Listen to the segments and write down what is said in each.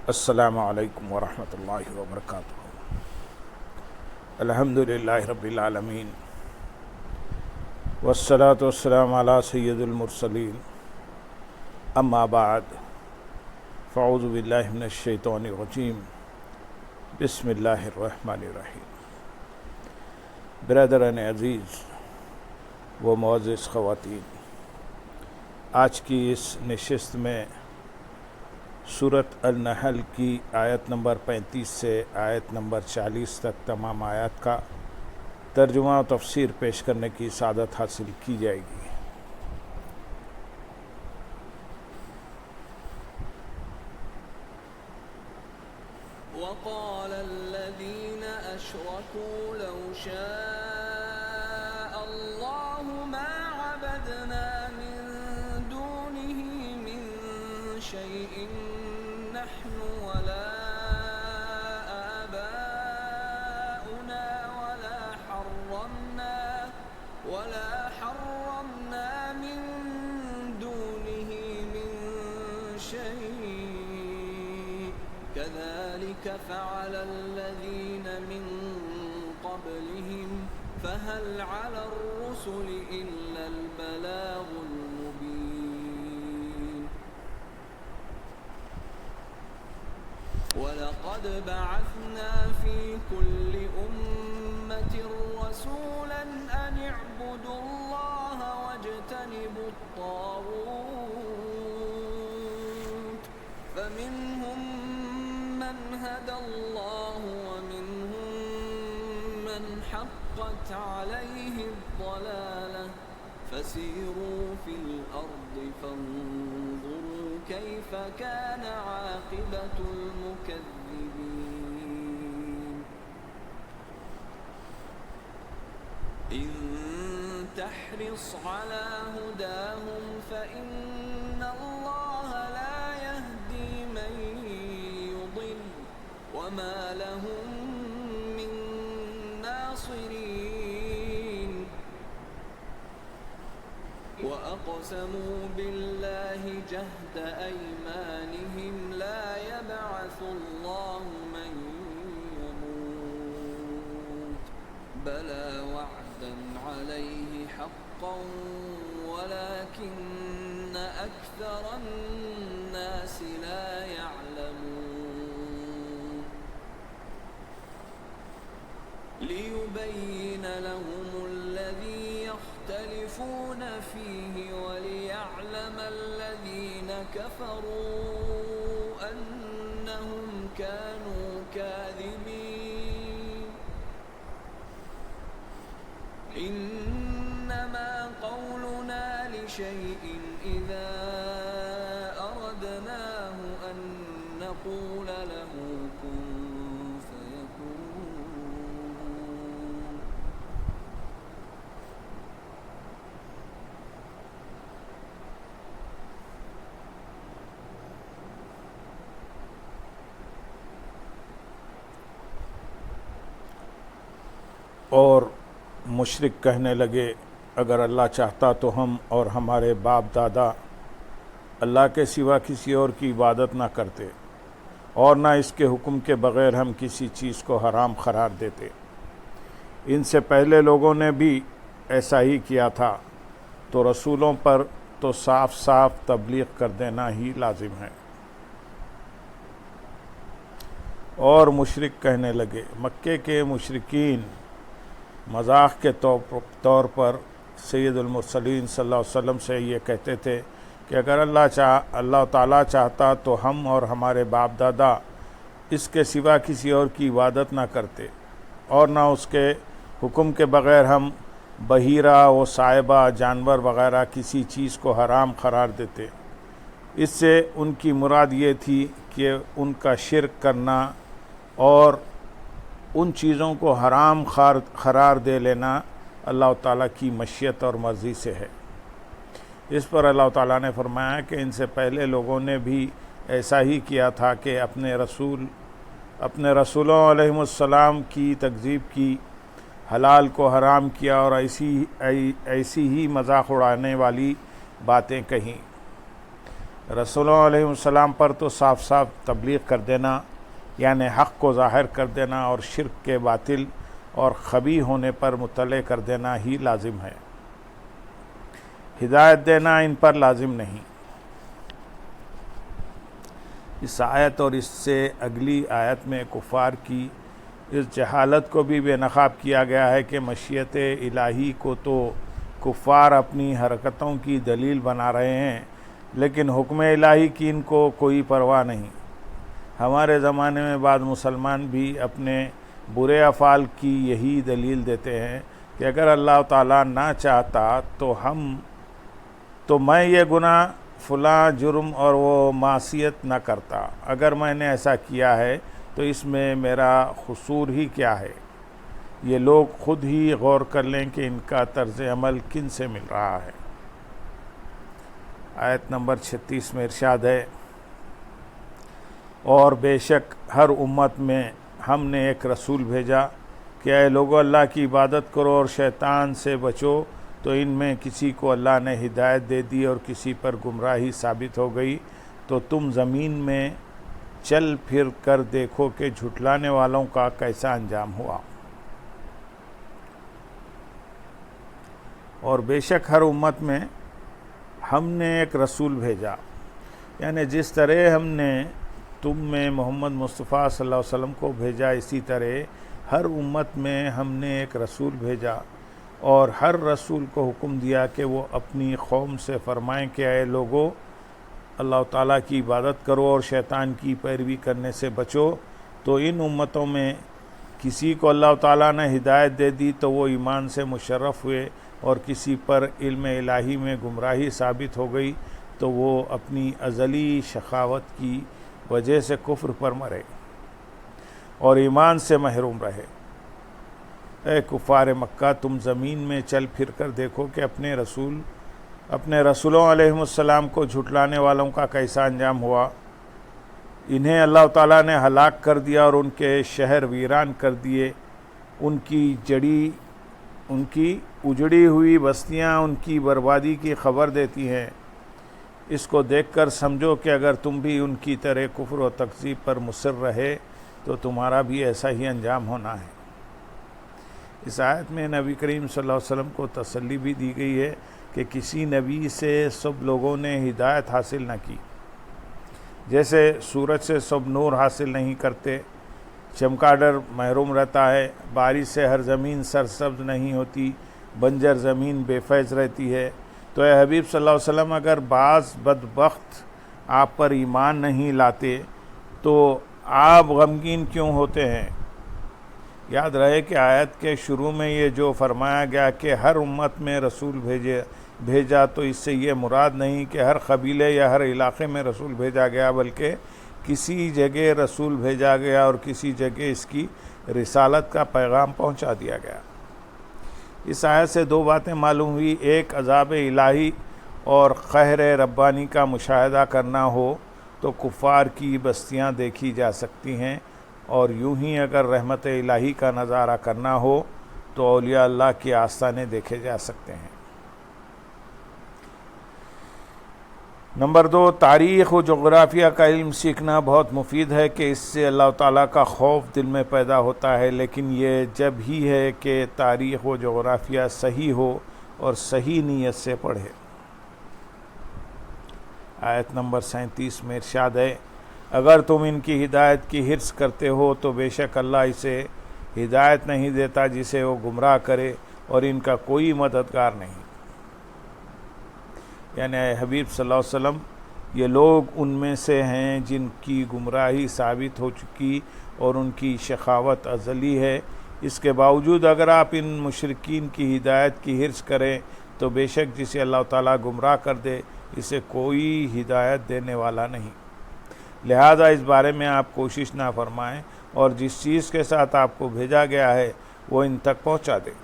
السلام علیکم ورحمۃ اللہ وبرکاتہ۔ الحمدللہ رب العالمین والصلاة والسلام علی سید المرسلین، اما بعد فاعوذ باللہ من الشیطان الرجیم، بسم اللہ الرحمن الرحیم۔ برادران عزیز و معزز خواتین، آج کی اس نشست میں سورۃ النحل کی آیت نمبر 35 سے آیت نمبر 40 تک تمام آیات کا ترجمہ و تفسیر پیش کرنے کی سعادت حاصل کی جائے گی۔ وقال الذين أشركوا لو شاء الله ما عبدنا من دونه من شيء نحن ولا آباؤنا ولا حرمنا من دونه من شيء كذلك فعل الذين من قبلهم فهل على الرسل إلا البلاغ المبين وَلَقَدْ بَعَثْنَا فِي كُلِّ أُمَّةٍ رَّسُولًا أَنِ اعْبُدُوا اللَّهَ وَاجْتَنِبُوا الطَّاغُوتَ فَمِنْهُم مَّنْ هَدَى اللَّهُ وَمِنْهُم مَّنْ حَقَّتْ عَلَيْهِ الضَّلَالَةُ فَسِيرُوا فِي الْأَرْضِ فَانظُرُوا كَيْفَ كَانَ عَاقِبَةُ الْمُكَذِّبِينَ إِن تَحْرِصْ عَلَى هُدَاهُمْ فَإِنَّ اللَّهَ لَا يَهْدِي مَن يُضِلُّ وَمَا لَهُم مِّن نَّاصِرِينَ وَأَقْسَمُوا بِاللَّهِ جَهْدَ أَيْمَانِهِمْ لَا يَبْعَثُ اللَّهُ مَن يَمُوتُ بَلَىٰ وَعْدًا عَلَيْهِ حَقًّا وَلَٰكِنَّ أَكْثَرَ النَّاسِ لَا يَعْلَمُونَ لِيُبَيِّنَ لَهُمُ الَّذِي يَخْتَلِفُونَ فِيهِ وَلِيَعْلَمَ الَّذِينَ كَفَرُوا أَنَّهُمْ كَانُوا كَاذِبِينَ إِنَّمَا قَوْلُنَا لِشَيْءٍ إِذَا أَرَدْنَاهُ أَن نَّقُولَ لَهُ كُن فَيَكُونُ اور مشرک کہنے لگے، اگر اللہ چاہتا تو ہم اور ہمارے باپ دادا اللہ کے سوا کسی اور کی عبادت نہ کرتے، اور نہ اس کے حکم کے بغیر ہم کسی چیز کو حرام قرار دیتے۔ ان سے پہلے لوگوں نے بھی ایسا ہی کیا تھا، تو رسولوں پر تو صاف صاف تبلیغ کر دینا ہی لازم ہے۔ اور مشرک کہنے لگے، مکے کے مشرکین مذاق کے طور پر سید المرسلین صلی اللہ علیہ وسلم سے یہ کہتے تھے کہ اگر اللہ تعالیٰ چاہتا تو ہم اور ہمارے باپ دادا اس کے سوا کسی اور کی عبادت نہ کرتے، اور نہ اس کے حکم کے بغیر ہم بحیرہ و صائبہ جانور وغیرہ کسی چیز کو حرام قرار دیتے۔ اس سے ان کی مراد یہ تھی کہ ان کا شرک کرنا اور ان چیزوں کو حرام قرار دے لینا اللہ تعالیٰ کی مشیت اور مرضی سے ہے۔ اس پر اللہ تعالیٰ نے فرمایا کہ ان سے پہلے لوگوں نے بھی ایسا ہی کیا تھا کہ اپنے رسولوں علیہ السلام کی تکذیب کی، حلال کو حرام کیا اور ایسی ہی مذاق اڑانے والی باتیں کہیں۔ رسولوں علیہ السلام پر تو صاف صاف تبلیغ کر دینا، یعنی حق کو ظاہر کر دینا اور شرک کے باطل اور خبیث ہونے پر مطلع کر دینا ہی لازم ہے، ہدایت دینا ان پر لازم نہیں۔ اس آیت اور اس سے اگلی آیت میں کفار کی اس جہالت کو بھی بے نقاب کیا گیا ہے کہ مشیت الہی کو تو کفار اپنی حرکتوں کی دلیل بنا رہے ہیں، لیکن حکم الہی کی ان کو کوئی پرواہ نہیں۔ ہمارے زمانے میں بعض مسلمان بھی اپنے برے افعال کی یہی دلیل دیتے ہیں کہ اگر اللہ تعالیٰ نہ چاہتا تو میں یہ گناہ فلاں جرم اور وہ معصیت نہ کرتا، اگر میں نے ایسا کیا ہے تو اس میں میرا قصور ہی کیا ہے۔ یہ لوگ خود ہی غور کر لیں کہ ان کا طرز عمل کن سے مل رہا ہے۔ آیت نمبر 36 میں ارشاد ہے، اور بے شک ہر امت میں ہم نے ایک رسول بھیجا کہ اے لوگو اللہ کی عبادت کرو اور شیطان سے بچو، تو ان میں کسی کو اللہ نے ہدایت دے دی اور کسی پر گمراہی ثابت ہو گئی، تو تم زمین میں چل پھر کر دیکھو کہ جھٹلانے والوں کا کیسا انجام ہوا۔ اور بے شک ہر امت میں ہم نے ایک رسول بھیجا، یعنی جس طرح ہم نے تم میں محمد مصطفیٰ صلی اللہ علیہ وسلم کو بھیجا، اسی طرح ہر امت میں ہم نے ایک رسول بھیجا، اور ہر رسول کو حکم دیا کہ وہ اپنی قوم سے فرمائیں کہ اے لوگو اللہ تعالیٰ کی عبادت کرو اور شیطان کی پیروی کرنے سے بچو۔ تو ان امتوں میں کسی کو اللہ تعالیٰ نے ہدایت دے دی تو وہ ایمان سے مشرف ہوئے، اور کسی پر علم الہی میں گمراہی ثابت ہو گئی تو وہ اپنی ازلی شقاوت کی وجہ سے کفر پر مرے اور ایمان سے محروم رہے۔ اے کفار مکہ، تم زمین میں چل پھر کر دیکھو کہ اپنے رسولوں علیہ السلام کو جھٹلانے والوں کا کیسا انجام ہوا۔ انہیں اللہ تعالیٰ نے ہلاک کر دیا اور ان کے شہر ویران کر دیے، ان کی اجڑی ہوئی بستیاں ان کی بربادی کی خبر دیتی ہیں۔ اس کو دیکھ کر سمجھو کہ اگر تم بھی ان کی طرح کفر و تکذیب پر مصر رہے تو تمہارا بھی ایسا ہی انجام ہونا ہے۔ اس آیت میں نبی کریم صلی اللہ علیہ وسلم کو تسلی بھی دی گئی ہے کہ کسی نبی سے سب لوگوں نے ہدایت حاصل نہ کی، جیسے سورج سے سب نور حاصل نہیں کرتے، چمگادڑ محروم رہتا ہے، بارش سے ہر زمین سرسبز نہیں ہوتی، بنجر زمین بے فیض رہتی ہے۔ تو اے حبیب صلی اللہ علیہ وسلم، اگر بعض بدبخت آپ پر ایمان نہیں لاتے تو آپ غمگین کیوں ہوتے ہیں؟ یاد رہے کہ آیت کے شروع میں یہ جو فرمایا گیا کہ ہر امت میں رسول بھیجا، تو اس سے یہ مراد نہیں کہ ہر قبیلے یا ہر علاقے میں رسول بھیجا گیا، بلکہ کسی جگہ رسول بھیجا گیا اور کسی جگہ اس کی رسالت کا پیغام پہنچا دیا گیا۔ اس آیت سے دو باتیں معلوم ہوئی، ایک عذاب الہی اور قہر ربانی کا مشاہدہ کرنا ہو تو کفار کی بستیاں دیکھی جا سکتی ہیں، اور یوں ہی اگر رحمت الہی کا نظارہ کرنا ہو تو اولیاء اللہ کے آستانے دیکھے جا سکتے ہیں۔ نمبر 2، تاریخ و جغرافیہ کا علم سیکھنا بہت مفید ہے کہ اس سے اللہ تعالیٰ کا خوف دل میں پیدا ہوتا ہے، لیکن یہ جب ہی ہے کہ تاریخ و جغرافیہ صحیح ہو اور صحیح نیت سے پڑھے۔ آیت نمبر 37 میں ارشاد ہے، اگر تم ان کی ہدایت کی حرص کرتے ہو تو بے شک اللہ اسے ہدایت نہیں دیتا جسے وہ گمراہ کرے، اور ان کا کوئی مددگار نہیں۔ یعنی اے حبیب صلی اللہ علیہ وسلم، یہ لوگ ان میں سے ہیں جن کی گمراہی ثابت ہو چکی اور ان کی شقاوت ازلی ہے۔ اس کے باوجود اگر آپ ان مشرکین کی ہدایت کی حرص کریں تو بے شک جسے اللہ تعالیٰ گمراہ کر دے اسے کوئی ہدایت دینے والا نہیں۔ لہذا اس بارے میں آپ کوشش نہ فرمائیں اور جس چیز کے ساتھ آپ کو بھیجا گیا ہے وہ ان تک پہنچا دیں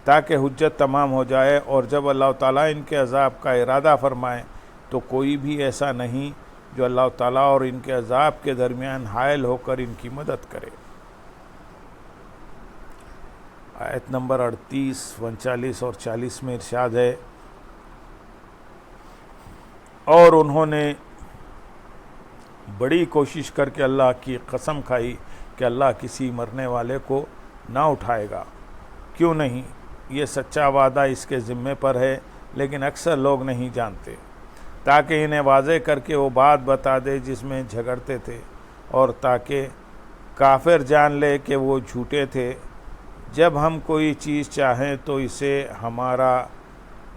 تاکہ حجت تمام ہو جائے، اور جب اللہ تعالیٰ ان کے عذاب کا ارادہ فرمائے تو کوئی بھی ایسا نہیں جو اللہ تعالیٰ اور ان کے عذاب کے درمیان حائل ہو کر ان کی مدد کرے۔ آیت نمبر 38، 39 اور 40 میں ارشاد ہے، اور انہوں نے بڑی کوشش کر کے اللہ کی قسم کھائی کہ اللہ کسی مرنے والے کو نہ اٹھائے گا. کیوں نہیں؟ یہ سچا وعدہ اس کے ذمے پر ہے، لیکن اکثر لوگ نہیں جانتے، تاکہ انہیں واضح کر کے وہ بات بتا دے جس میں جھگڑتے تھے، اور تاکہ کافر جان لے کہ وہ جھوٹے تھے. جب ہم کوئی چیز چاہیں تو اسے ہمارا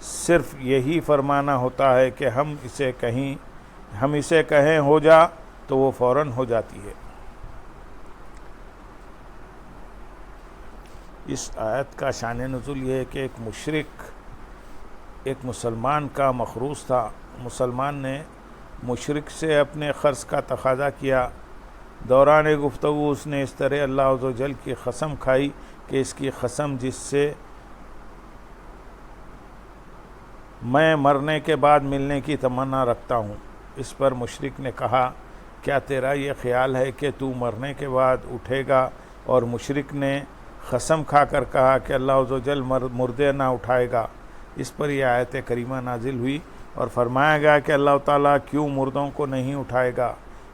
صرف یہی فرمانا ہوتا ہے کہ ہم اسے کہیں ہو جا تو وہ فوراً ہو جاتی ہے. اس آیت کا شان نزول یہ ہے کہ ایک مشرک ایک مسلمان کا مخروص تھا. مسلمان نے مشرک سے اپنے قرض کا تقاضا کیا. دوران گفتگو اس نے اس طرح اللہ عز و جل کی قسم کھائی کہ اس کی قسم جس سے میں مرنے کے بعد ملنے کی تمنا رکھتا ہوں. اس پر مشرک نے کہا کیا تیرا یہ خیال ہے کہ تو مرنے کے بعد اٹھے گا؟ اور مشرک نے قسم کھا کر کہا کہ اللہ عز و جل مردے نہ اٹھائے گا. اس پر یہ آیت کریمہ نازل ہوئی اور فرمایا گیا کہ اللہ تعالیٰ کیوں مردوں کو نہیں اٹھائے گا؟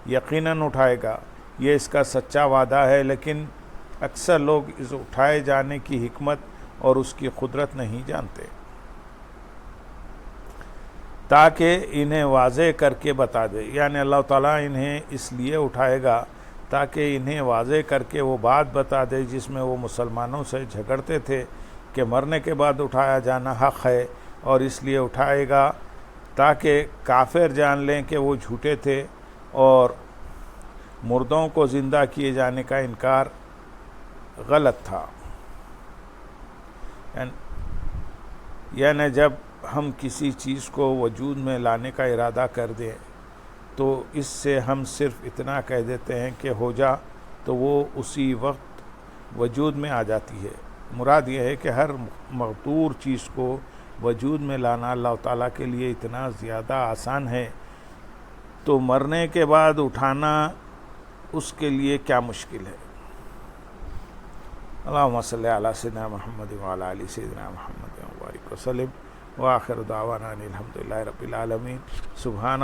یقیناً اٹھائے گا، یہ اس کا سچا وعدہ ہے. لیکن اکثر لوگ اس اٹھائے جانے کی حکمت اور اس کی قدرت نہیں جانتے، تاکہ انہیں واضح کر کے بتا دے. یعنی اللہ تعالیٰ انہیں اس لیے اٹھائے گا تاکہ انہیں واضح کر کے وہ بات بتا دے جس میں وہ مسلمانوں سے جھگڑتے تھے کہ مرنے کے بعد اٹھایا جانا حق ہے، اور اس لیے اٹھائے گا تاکہ کافر جان لیں کہ وہ جھوٹے تھے اور مردوں کو زندہ کیے جانے کا انکار غلط تھا. یعنی جب ہم کسی چیز کو وجود میں لانے کا ارادہ کر دیں تو اس سے ہم صرف اتنا کہہ دیتے ہیں کہ ہو جا تو وہ اسی وقت وجود میں آ جاتی ہے. مراد یہ ہے کہ ہر مقدور چیز کو وجود میں لانا اللہ تعالیٰ کے لیے اتنا زیادہ آسان ہے، تو مرنے کے بعد اٹھانا اس کے لیے کیا مشکل ہے. اللہم صلی علی سیدنا محمد وعلی آل سیدنا محمد وبارک وسلم، وآخر دعوانا ان الحمدللہ رب العالمین. سبحان